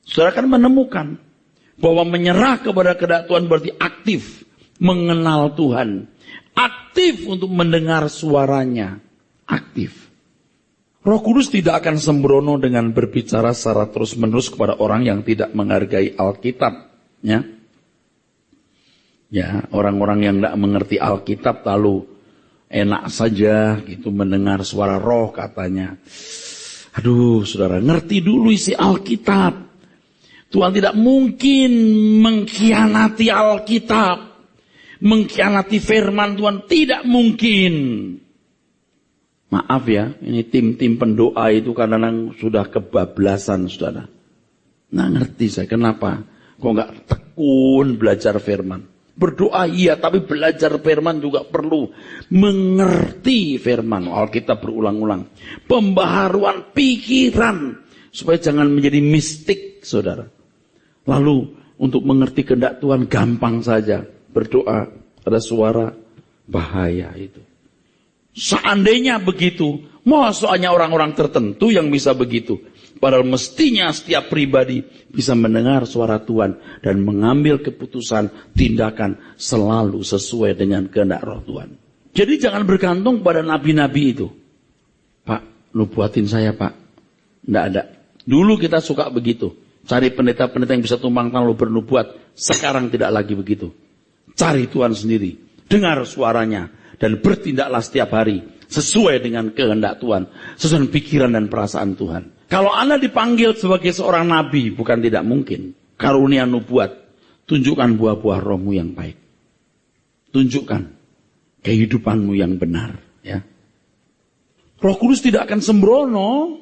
saudara akan menemukan bahwa menyerah kepada kehendak Tuhan berarti aktif mengenal Tuhan, aktif untuk mendengar suaranya, aktif. Roh Kudus tidak akan sembrono dengan berbicara secara terus-menerus kepada orang yang tidak menghargai Alkitab, ya, orang-orang yang tidak mengerti Alkitab lalu enak saja gitu mendengar suara roh katanya. Aduh, saudara, ngerti dulu isi Alkitab. Tuhan tidak mungkin mengkhianati Alkitab. Mengkhianati firman Tuhan tidak mungkin. Maaf ya, ini tim-tim pendoa itu kadang-kadang sudah kebablasan saudara. Nah ngerti saya kenapa kok nggak tekun belajar firman. Berdoa iya, tapi belajar firman juga perlu. Mengerti firman Alkitab berulang-ulang. Pembaharuan pikiran supaya jangan menjadi mistik saudara. Lalu untuk mengerti kehendak Tuhan gampang saja. Berdoa, ada suara bahaya itu. Seandainya begitu, maksudnya orang-orang tertentu yang bisa begitu. Padahal mestinya setiap pribadi bisa mendengar suara Tuhan dan mengambil keputusan, tindakan selalu sesuai dengan kehendak roh Tuhan. Jadi jangan bergantung pada nabi-nabi itu. Pak, nubuatin saya pak. Tidak ada. Dulu kita suka begitu. Cari pendeta-pendeta yang bisa tumpang tangan lalu bernubuat. Sekarang tidak lagi begitu. Cari Tuhan sendiri, dengar suaranya, dan bertindaklah setiap hari sesuai dengan kehendak Tuhan, sesuai dengan pikiran dan perasaan Tuhan. Kalau Anda dipanggil sebagai seorang nabi, bukan tidak mungkin, karunia nubuat, tunjukkan buah-buah rohmu yang baik. Tunjukkan kehidupanmu yang benar. Ya. Roh Kudus tidak akan sembrono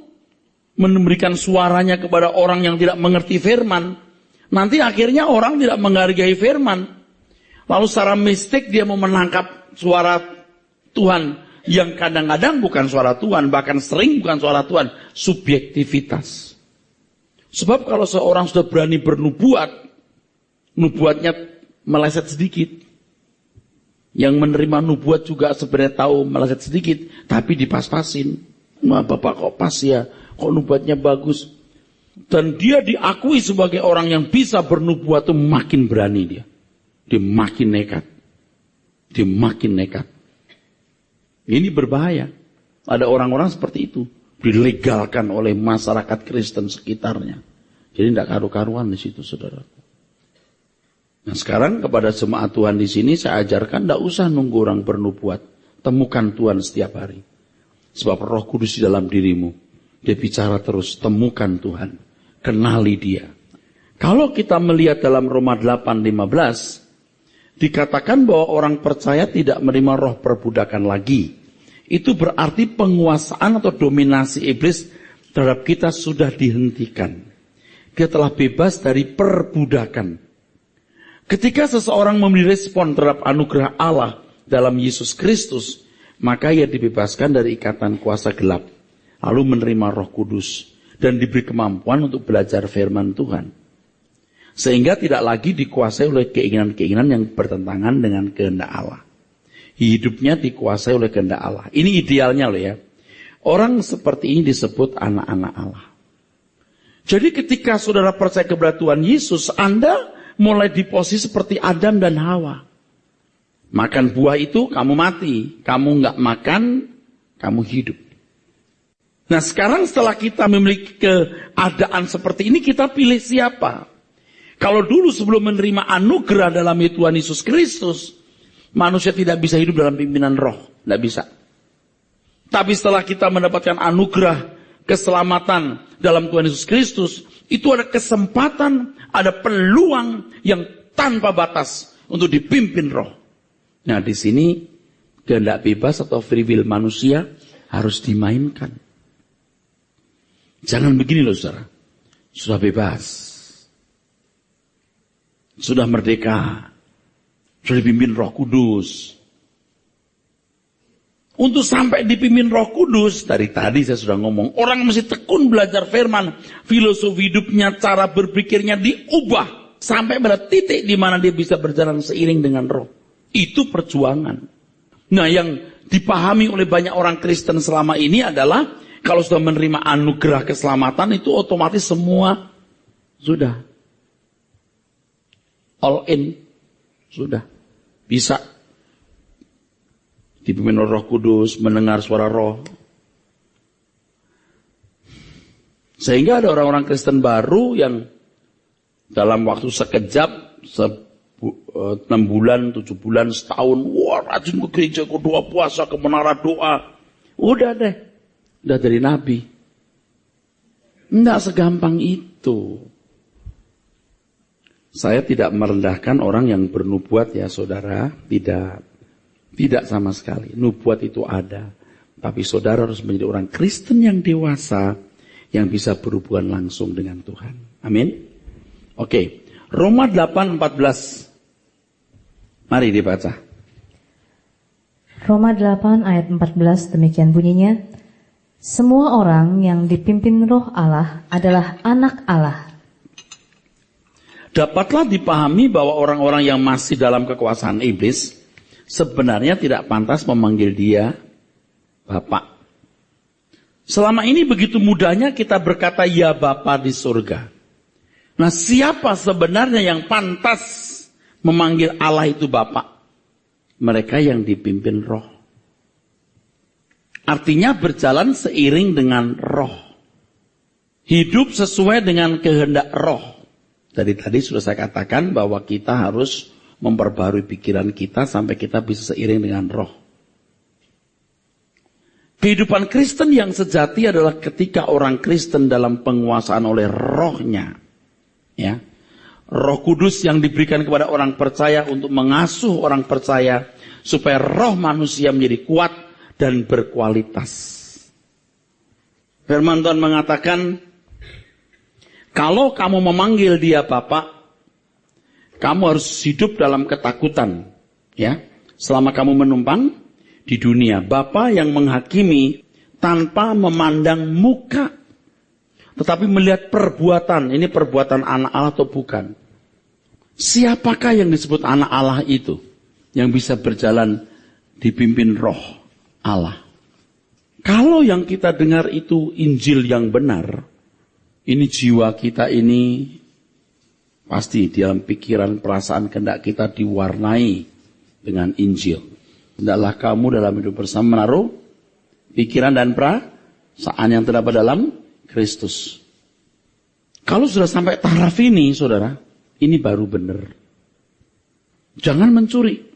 memberikan suaranya kepada orang yang tidak mengerti firman. Nanti akhirnya orang tidak menghargai firman. Lalu secara mistik dia mau menangkap suara Tuhan yang kadang-kadang bukan suara Tuhan, bahkan sering bukan suara Tuhan, subjektivitas. Sebab kalau seorang sudah berani bernubuat, nubuatnya meleset sedikit. Yang menerima nubuat juga sebenarnya tahu meleset sedikit, tapi dipas-pasin. Wah, Bapak kok pas ya, kok nubuatnya bagus. Dan dia diakui sebagai orang yang bisa bernubuat itu makin berani dia. Dia makin nekat. Dia makin nekat. Ini berbahaya. Ada orang-orang seperti itu. Dilegalkan oleh masyarakat Kristen sekitarnya. Jadi tidak karu-karuan di situ saudara. Nah sekarang kepada jemaat Tuhan di sini saya ajarkan tidak usah nunggu orang bernubuat. Temukan Tuhan setiap hari. Sebab Roh Kudus di dalam dirimu. Dia bicara terus. Temukan Tuhan. Kenali dia. Kalau kita melihat dalam Roma 8:15. Dikatakan bahwa orang percaya tidak menerima roh perbudakan lagi. Itu berarti penguasaan atau dominasi iblis terhadap kita sudah dihentikan. Kita telah bebas dari perbudakan. Ketika seseorang memberi respon terhadap anugerah Allah dalam Yesus Kristus, maka ia dibebaskan dari ikatan kuasa gelap. Lalu menerima Roh Kudus dan diberi kemampuan untuk belajar firman Tuhan. Sehingga tidak lagi dikuasai oleh keinginan-keinginan yang bertentangan dengan kehendak Allah. Hidupnya dikuasai oleh kehendak Allah. Ini idealnya loh ya. Orang seperti ini disebut anak-anak Allah. Jadi ketika saudara percaya kepada Tuhan Yesus, Anda mulai di posisi seperti Adam dan Hawa. Makan buah itu kamu mati, kamu nggak makan, kamu hidup. Nah sekarang setelah kita memiliki keadaan seperti ini, kita pilih siapa? Kalau dulu sebelum menerima anugerah dalam Tuhan Yesus Kristus, manusia tidak bisa hidup dalam pimpinan roh, tidak bisa. Tapi setelah kita mendapatkan anugerah keselamatan dalam Tuhan Yesus Kristus, itu ada kesempatan, ada peluang yang tanpa batas untuk dipimpin roh. Nah di sini kehendak bebas atau free will manusia harus dimainkan. Jangan begini loh saudara, sudah bebas, sudah merdeka, sudah dipimpin Roh Kudus. Untuk sampai dipimpin Roh Kudus, dari tadi saya sudah ngomong, orang mesti tekun belajar firman, filosofi hidupnya, cara berpikirnya diubah sampai pada titik di mana dia bisa berjalan seiring dengan Roh. Itu perjuangan. Nah, yang dipahami oleh banyak orang Kristen selama ini adalah kalau sudah menerima anugerah keselamatan itu otomatis semua sudah all in, sudah bisa dipimpin oleh Roh Kudus, mendengar suara Roh. Sehingga ada orang-orang Kristen baru yang dalam waktu sekejap, 6 bulan, 7 bulan, setahun, wah rajin ke gereja, ke doa puasa, ke menara doa. Udah deh, udah jadi nabi. Enggak segampang itu. Saya tidak merendahkan orang yang bernubuat ya saudara, tidak sama sekali. Nubuat itu ada. Tapi saudara harus menjadi orang Kristen yang dewasa yang bisa berhubungan langsung dengan Tuhan. Amin. Oke. Roma 8:14. Mari dibaca. Roma 8 ayat 14 demikian bunyinya. Semua orang yang dipimpin Roh Allah adalah anak Allah. Dapatlah dipahami bahwa orang-orang yang masih dalam kekuasaan iblis sebenarnya tidak pantas memanggil dia Bapak. Selama ini begitu mudahnya kita berkata ya Bapa di surga. Nah siapa sebenarnya yang pantas memanggil Allah itu Bapak? Mereka yang dipimpin roh. Artinya berjalan seiring dengan roh. Hidup sesuai dengan kehendak roh. Dari tadi sudah saya katakan bahwa kita harus memperbarui pikiran kita sampai kita bisa seiring dengan roh. Kehidupan Kristen yang sejati adalah ketika orang Kristen dalam penguasaan oleh rohnya. Ya. Roh Kudus yang diberikan kepada orang percaya untuk mengasuh orang percaya supaya roh manusia menjadi kuat dan berkualitas. Firman Tuhan mengatakan, kalau kamu memanggil dia Bapak, kamu harus hidup dalam ketakutan, ya. Selama kamu menumpang di dunia, Bapa yang menghakimi tanpa memandang muka, tetapi melihat perbuatan. Ini perbuatan anak Allah atau bukan? Siapakah yang disebut anak Allah itu? Yang bisa berjalan dipimpin roh Allah. Kalau yang kita dengar itu Injil yang benar, ini jiwa kita ini pasti dalam pikiran, perasaan, kehendak kita diwarnai dengan Injil. Hendaklah kamu dalam hidup bersama menaruh pikiran dan perasaan yang terdapat dalam Kristus. Kalau sudah sampai taraf ini, saudara, ini baru benar. Jangan mencuri.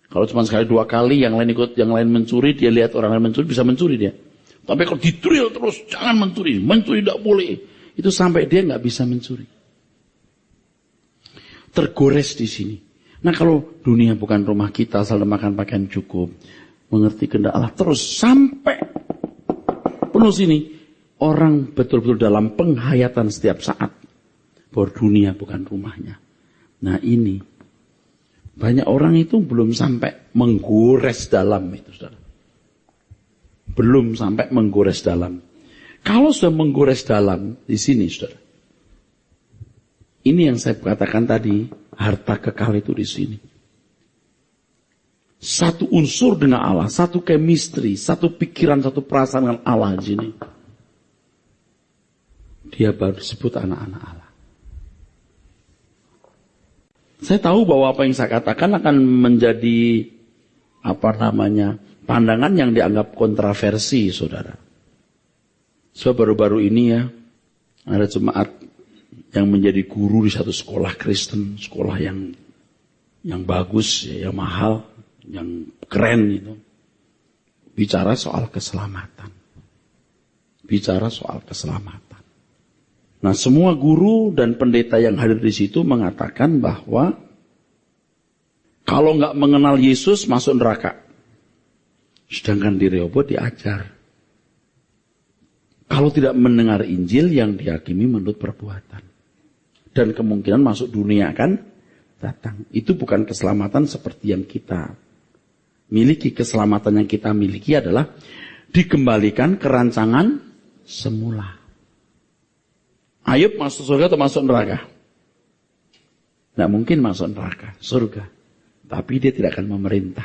Kalau cuma sekali 2 kali, yang lain ikut, yang lain mencuri, dia lihat orang lain mencuri, bisa mencuri dia. Tapi kalau di-drill terus, jangan mencuri tidak boleh. Itu sampai dia nggak bisa mencuri. Tergores di sini. Nah kalau dunia bukan rumah kita, asal makan pakaian cukup, mengerti kehendak Allah terus sampai penuh sini, orang betul-betul dalam penghayatan setiap saat bahwa dunia bukan rumahnya. Nah ini banyak orang itu belum sampai menggores dalam itu, saudara. Belum sampai menggores dalam. Kalau sudah menggores dalam di sini, saudara. Ini yang saya katakan tadi, harta kekal itu di sini. satu unsur dengan Allah, satu chemistry, satu pikiran, satu perasaan dengan Allah di sini. Dia baru disebut anak-anak Allah. Saya tahu bahwa apa yang saya katakan akan menjadi pandangan yang dianggap kontroversi, saudara. Sebab baru-baru ini ya, ada jemaat yang menjadi guru di satu sekolah Kristen, sekolah yang bagus, yang mahal, yang keren itu. Bicara soal keselamatan. Bicara soal keselamatan. Nah, semua guru dan pendeta yang hadir di situ mengatakan bahwa kalau nggak mengenal Yesus masuk neraka. Sedangkan di Rehoboth diajar. Kalau tidak mendengar Injil yang dihakimi menurut perbuatan. Dan kemungkinan masuk dunia akan datang. Itu bukan keselamatan seperti yang kita miliki. Keselamatan yang kita miliki adalah dikembalikan ke rancangan semula. Ayub masuk surga atau masuk neraka? Tidak mungkin masuk neraka, surga. Tapi dia tidak akan memerintah.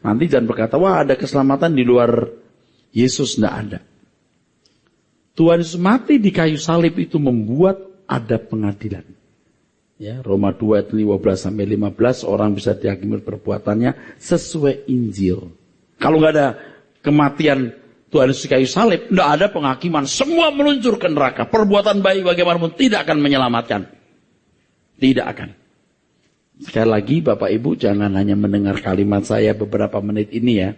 Nanti jangan berkata, wah ada keselamatan di luar Yesus. Tidak ada. Tuhan Yesus mati di kayu salib itu membuat ada pengadilan. Ya, Roma 2 ayat 15-15 orang bisa dihakimi perbuatannya sesuai Injil. Kalau nggak ada kematian Tuhan Yesus di kayu salib, tidak ada penghakiman. Semua meluncur ke neraka. Perbuatan baik bagaimanapun tidak akan menyelamatkan. Tidak akan. Sekali lagi Bapak Ibu jangan hanya mendengar kalimat saya beberapa menit ini ya.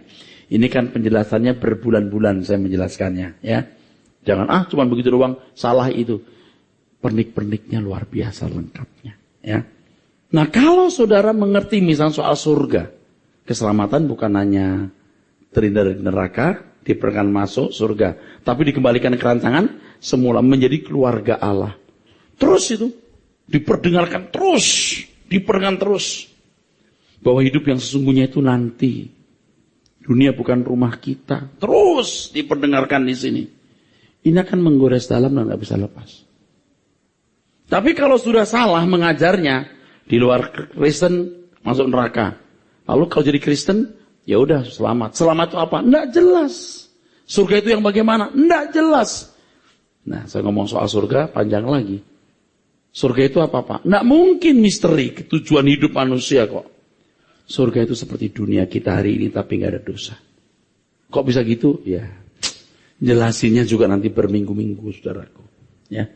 Ini kan penjelasannya berbulan-bulan saya menjelaskannya ya. Jangan cuma begitu doang, salah itu. Pernik-perniknya luar biasa lengkapnya ya. Nah, kalau saudara mengerti misalnya soal surga, keselamatan bukan hanya terhindar dari neraka, diperkenankan masuk surga, tapi dikembalikan ke rancangan semula menjadi keluarga Allah. Terus itu diperdengarkan terus, diperdengarkan terus bahwa hidup yang sesungguhnya itu nanti. Dunia bukan rumah kita. Terus diperdengarkan di sini. Ini akan menggores dalam dan nggak bisa lepas. Tapi kalau sudah salah mengajarnya di luar Kristen masuk neraka. Lalu kalau jadi Kristen ya udah selamat. Selamat itu apa? Nggak jelas. Surga itu yang bagaimana? Nggak jelas. Nah, saya ngomong soal surga panjang lagi. Surga itu apa, Pak? Nggak mungkin misteri tujuan hidup manusia kok. Surga itu seperti dunia kita hari ini tapi nggak ada dosa. Kok bisa gitu? Ya, jelasinnya juga nanti berminggu-minggu, saudaraku. Ya,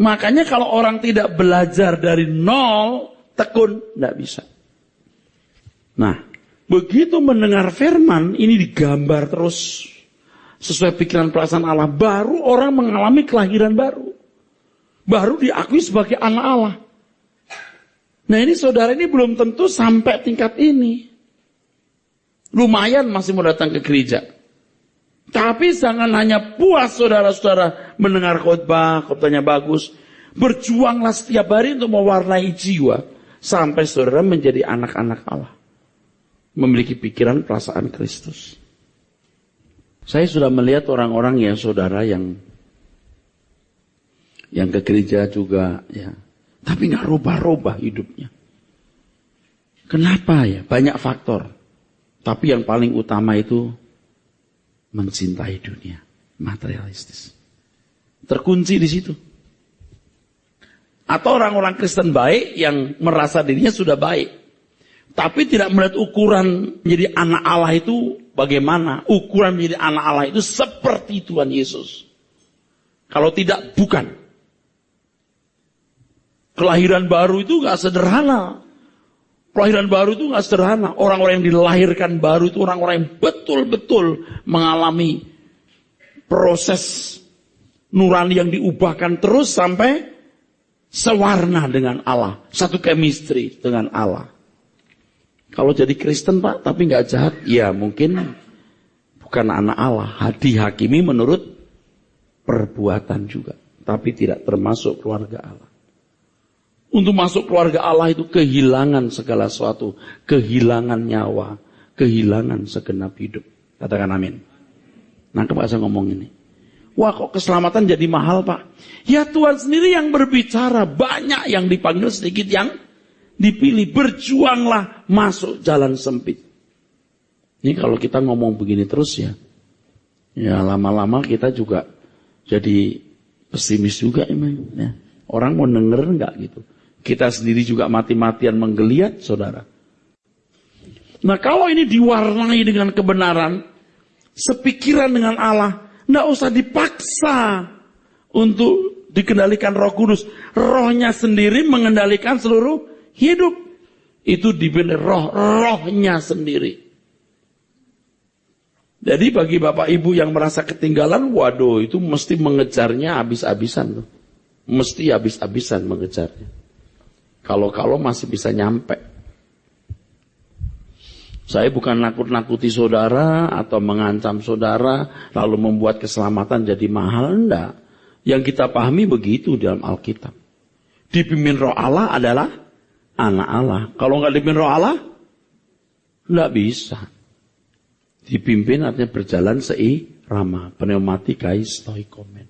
makanya kalau orang tidak belajar dari nol, tekun, nggak bisa. Nah, begitu mendengar firman, ini digambar terus sesuai pikiran perasaan Allah. Baru orang mengalami kelahiran baru. Baru diakui sebagai anak Allah. Nah ini saudara ini belum tentu sampai tingkat ini. Lumayan masih mau datang ke gereja. Tapi jangan hanya puas saudara-saudara mendengar khotbahnya bagus. Berjuanglah setiap hari untuk mewarnai jiwa. Sampai saudara menjadi anak-anak Allah. Memiliki pikiran perasaan Kristus. Saya sudah melihat orang-orang ya saudara yang ke gereja juga ya. Tapi gak rubah-rubah hidupnya. Kenapa ya? Banyak faktor. Tapi yang paling utama itu mencintai dunia. Materialistis. Terkunci di situ. Atau orang-orang Kristen baik yang merasa dirinya sudah baik. Tapi tidak melihat ukuran menjadi anak Allah itu bagaimana. Ukuran menjadi anak Allah itu seperti Tuhan Yesus. Kalau tidak, bukan. Kelahiran baru itu gak sederhana. Kelahiran baru itu gak sederhana. Orang-orang yang dilahirkan baru itu orang-orang yang betul-betul mengalami proses nurani yang diubahkan terus sampai sewarna dengan Allah. Satu chemistry dengan Allah. Kalau jadi Kristen Pak, tapi gak jahat, ya mungkin bukan anak Allah. Dihakimi menurut perbuatan juga. Tapi tidak termasuk keluarga Allah. Untuk masuk keluarga Allah itu kehilangan segala sesuatu. Kehilangan nyawa. Kehilangan segenap hidup. Katakan amin. Nangkep gak saya ngomong ini? Wah kok keselamatan jadi mahal Pak? Ya Tuhan sendiri yang berbicara. Banyak yang dipanggil, sedikit yang dipilih, berjuanglah masuk jalan sempit. Ini kalau kita ngomong begini terus ya lama-lama kita juga jadi pesimis juga emang. Ya. Orang mau denger enggak gitu. Kita sendiri juga mati-matian menggeliat, saudara. Nah kalau ini diwarnai dengan kebenaran, sepikiran dengan Allah, enggak usah dipaksa untuk dikendalikan Roh Kudus. Rohnya sendiri mengendalikan seluruh hidup. Itu diberi rohnya sendiri. Jadi bagi Bapak Ibu yang merasa ketinggalan, waduh itu mesti mengejarnya habis-habisan tuh. Mesti habis-habisan mengejarnya. Kalau masih bisa nyampe. Saya bukan nakut-nakuti saudara atau mengancam saudara lalu membuat keselamatan jadi mahal, enggak. Yang kita pahami begitu dalam Alkitab. Dipimpin Roh Allah adalah anak Allah. Kalau enggak dipimpin Roh Allah, enggak bisa. Dipimpin artinya berjalan seirama. Pneumatikai stoikomen.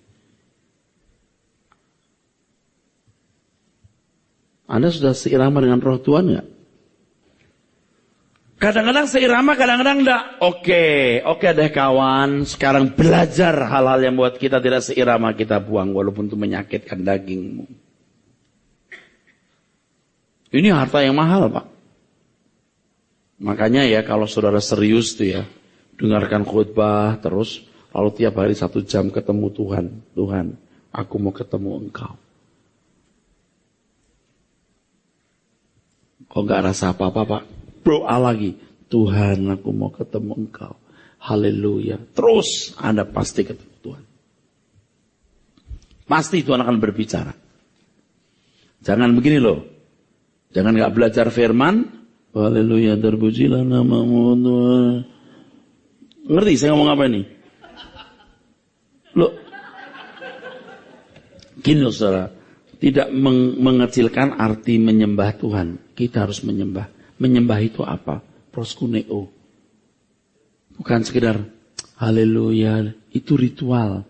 Anda sudah seirama dengan Roh Tuhan enggak? Kadang-kadang seirama, kadang-kadang enggak. Oke deh kawan. Sekarang belajar hal-hal yang buat kita tidak seirama, kita buang walaupun itu menyakitkan dagingmu. Ini harta yang mahal, Pak. Makanya ya kalau saudara serius tuh ya, dengarkan khutbah terus, lalu tiap hari 1 jam ketemu Tuhan. Tuhan, aku mau ketemu Engkau. Kok gak rasa apa-apa, Pak? Doa lagi, Tuhan aku mau ketemu Engkau. Haleluya. Terus Anda pasti ketemu Tuhan. Pasti Tuhan akan berbicara. Jangan begini loh. Jangan gak belajar firman. Haleluya, terpujilah namamu Tuhan. Ngerti saya ngomong apa ini? Loh. Gini loh saudara. Tidak mengecilkan arti menyembah Tuhan. Kita harus menyembah. Menyembah itu apa? Proskuneo. Bukan sekedar haleluya, itu ritual.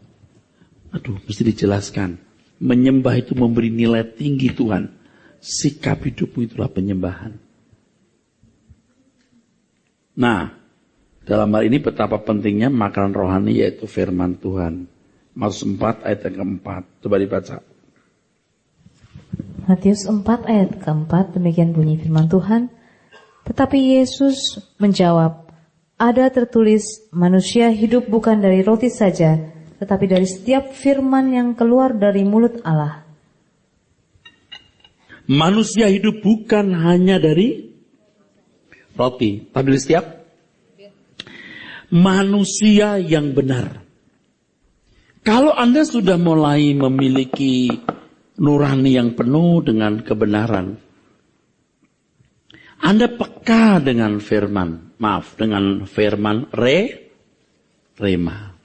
Aduh, mesti dijelaskan. Menyembah itu memberi nilai tinggi Tuhan. Sikap hidupmu itulah penyembahan. Nah, dalam hal ini betapa pentingnya makanan rohani yaitu firman Tuhan. Matius 4 ayat yang keempat. Coba dibaca. Matius 4 ayat keempat, demikian bunyi firman Tuhan. Tetapi Yesus menjawab, ada tertulis, manusia hidup bukan dari roti saja, tetapi dari setiap firman yang keluar dari mulut Allah. Manusia hidup bukan hanya dari roti, tapi dari setiap manusia yang benar. Kalau Anda sudah mulai memiliki nurani yang penuh dengan kebenaran, Anda peka dengan firman, dengan firman rema.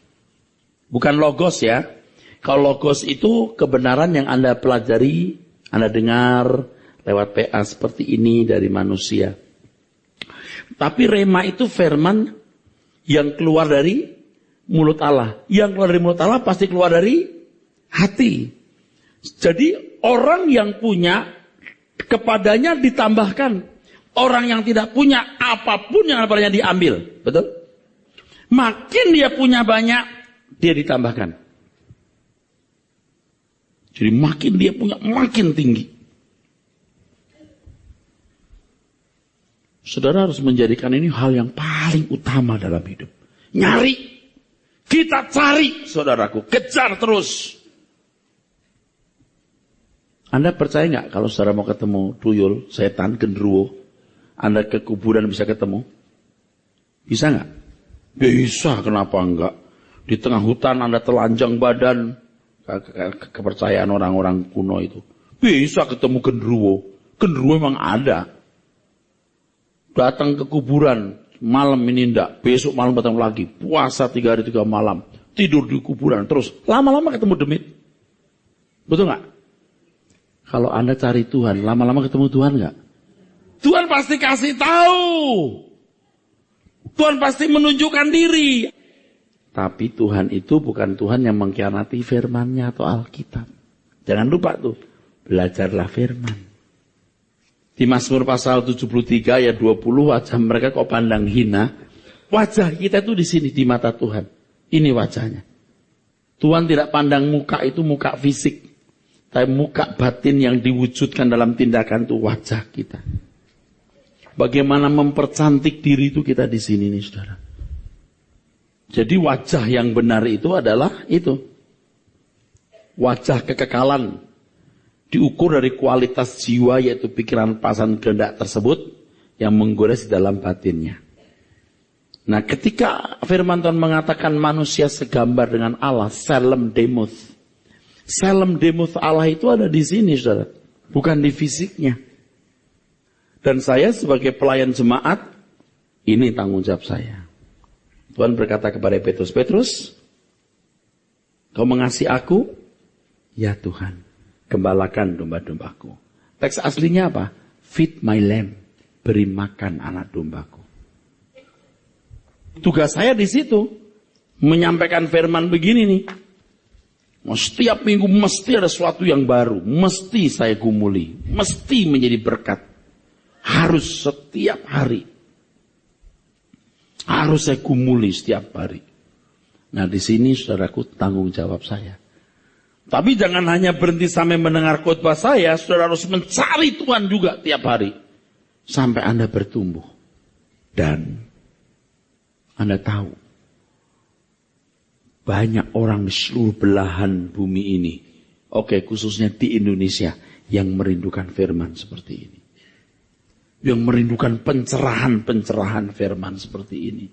Bukan logos ya. Kalau logos itu kebenaran yang Anda pelajari, Anda dengar lewat PA seperti ini dari manusia. Tapi rema itu firman yang keluar dari mulut Allah. Yang keluar dari mulut Allah pasti keluar dari hati. Jadi orang yang punya kepadanya ditambahkan. Orang yang tidak punya apapun yang padanya diambil. Betul? Makin dia punya banyak, dia ditambahkan. Jadi makin dia punya, makin tinggi. Saudara harus menjadikan ini hal yang paling utama dalam hidup. Nyari. Kita cari, saudaraku. Kejar terus. Anda percaya nggak kalau saudara mau ketemu tuyul, setan, genderuwo, Anda ke kuburan bisa ketemu? Bisa nggak? Bisa, kenapa enggak? Di tengah hutan Anda telanjang badan. Kepercayaan orang-orang kuno itu. Bisa ketemu genderuwo. Genderuwo memang ada. Datang ke kuburan, malam ini enggak. Besok malam datang lagi. Puasa 3 hari 3 malam. Tidur di kuburan. Terus lama-lama ketemu demit. Betul nggak? Kalau Anda cari Tuhan, lama-lama ketemu Tuhan nggak? Tuhan pasti kasih tahu. Tuhan pasti menunjukkan diri. Tapi Tuhan itu bukan Tuhan yang mengkhianati firman-Nya atau Alkitab. Jangan lupa tuh, belajarlah firman. Di Mazmur pasal 73 ayat 20, wajah mereka kok pandang hina. Wajah kita itu di sini, di mata Tuhan. Ini wajahnya. Tuhan tidak pandang muka itu muka fisik. Tapi muka batin yang diwujudkan dalam tindakan itu wajah kita. Bagaimana mempercantik diri itu kita di sini nih saudara. Jadi wajah yang benar itu adalah itu. Wajah kekekalan. Diukur dari kualitas jiwa yaitu pikiran pasan kehendak tersebut yang menggores di dalam batinnya. Nah ketika firman Tuhan mengatakan manusia segambar dengan Allah, Selem Demuth. Selem Demuth Allah itu ada di sini saudara. Bukan di fisiknya. Dan saya sebagai pelayan jemaat, ini tanggung jawab saya. Tuhan berkata kepada Petrus, Petrus, kau mengasihi aku? Ya Tuhan. Gembalakan domba-dombaku. Teks aslinya apa? Feed my lamb. Beri makan anak dombaku. Tugas saya di situ. Menyampaikan firman begini nih. Setiap minggu mesti ada sesuatu yang baru. Mesti saya gumuli. Mesti menjadi berkat. Harus setiap hari. Harus saya gumuli setiap hari. Nah di sini saudaraku tanggung jawab saya. Tapi jangan hanya berhenti sampai mendengar khotbah saya, saudara harus mencari Tuhan juga tiap hari. Sampai Anda bertumbuh. Dan Anda tahu, banyak orang di seluruh belahan bumi ini, oke khususnya di Indonesia, yang merindukan firman seperti ini. Yang merindukan pencerahan-pencerahan firman seperti ini.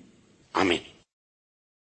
Amin.